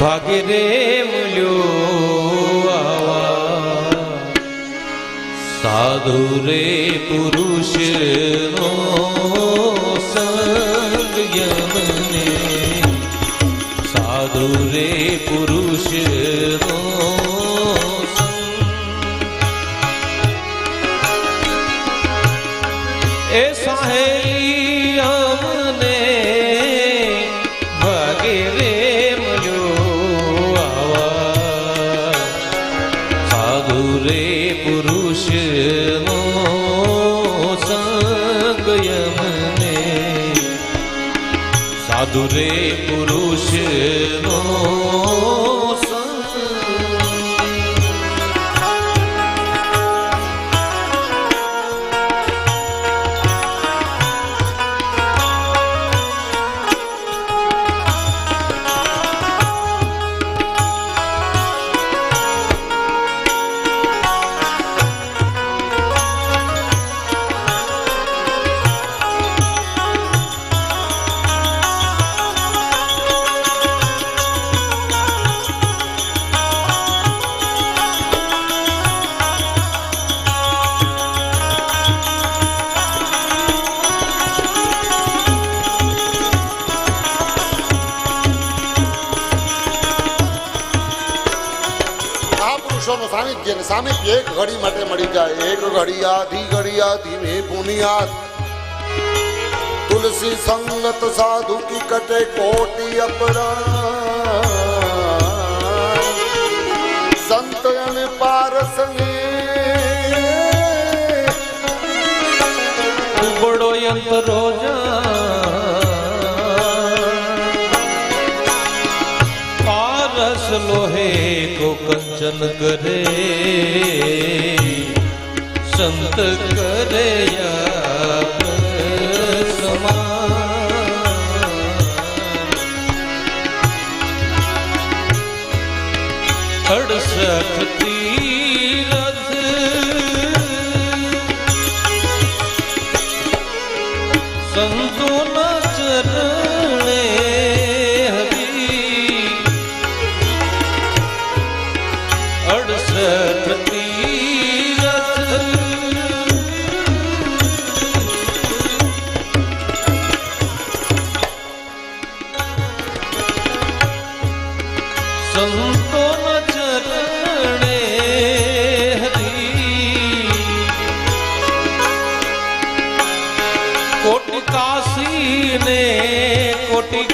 ભાગે રે મળ્યો આવા સાધુ રે પુરુષ નો સંગ યમને સાધુ રે પુરુષ નો એ સાહેલી અમને ભાગે રે પુરુષ નો સંગ યમને સાધુ રે પુરુષ નો સામિપ્ય એક ઘડી માટે મળી જાય. એક ઘડિયા ધીમે પુનિયાત તુલસી સંગત સાધુ કી કટે કોટી અપરાધ સંત અને પારસ ને બડો યંત્રો પારસ લોહે કો કંચન કરે સંત કરે સમાન 68 તીરથ સંતોના ચરણે હરી 68 સંતોના ચરણે હરી કોટી કાશી ને કોટી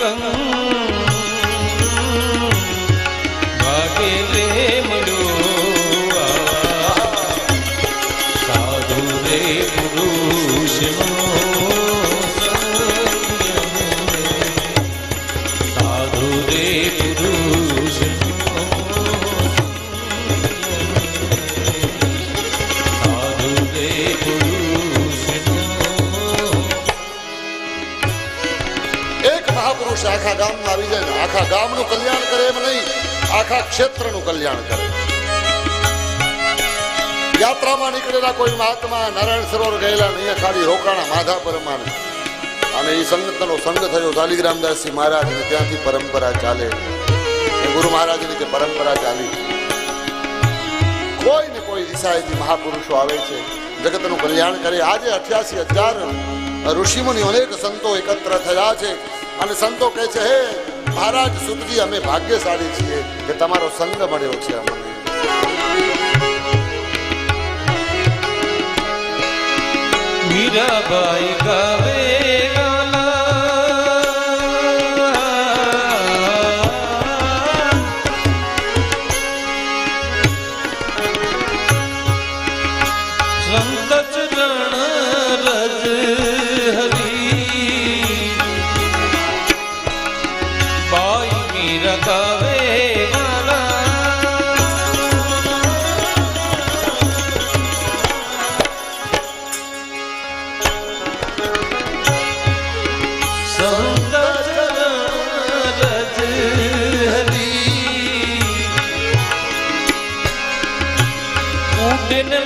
ભાગે રે મળ્યો સાધુ રે પુરુષ નો સાધુ રે પુરુષ મહાપુરુષ આખા ગામમાં આવી જાય ને આખા ગામનું કલ્યાણ કરે એમ નહીં, આખા ક્ષેત્રનું કલ્યાણ કરે. યાત્રામાં નીકળેલા કોઈ મહાત્મા નારાયણ સરોવર ગયેલા નહીં, ખાલી રોકાણા માધા પરમાને અને એ સંગતનો સંગ થયો શાલિગ્રામદાસજી મહારાજ ને ત્યાંથી પરંપરા ચાલે. ગુરુ મહારાજની જે પરંપરા ચાલી કોઈ ને કોઈ દિશાએથી મહાપુરુષો આવે છે, જગતનું કલ્યાણ કરે. આજે 88,000 ઋષિમુનિ અનેક સંતો એકત્ર થયા છે અને સંતો કહે છે હે મહારાજ સુતજી અમે ભાગ્યશાળી છીએ કે તમારો સંગ મળ્યો છે અમને. મીરાબાઈ ગાવે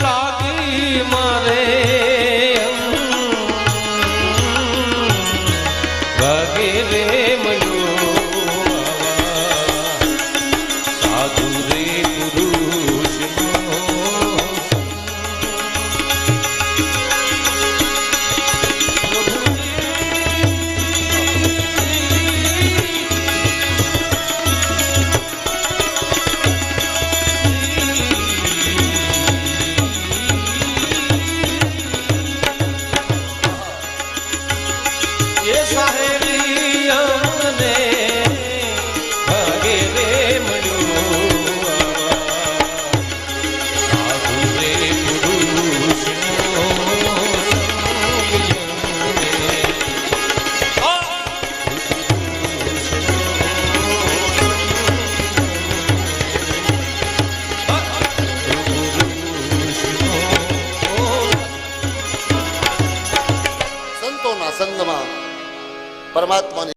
લાગી મારે ભાગે રે મળ્યો પરમાત્માની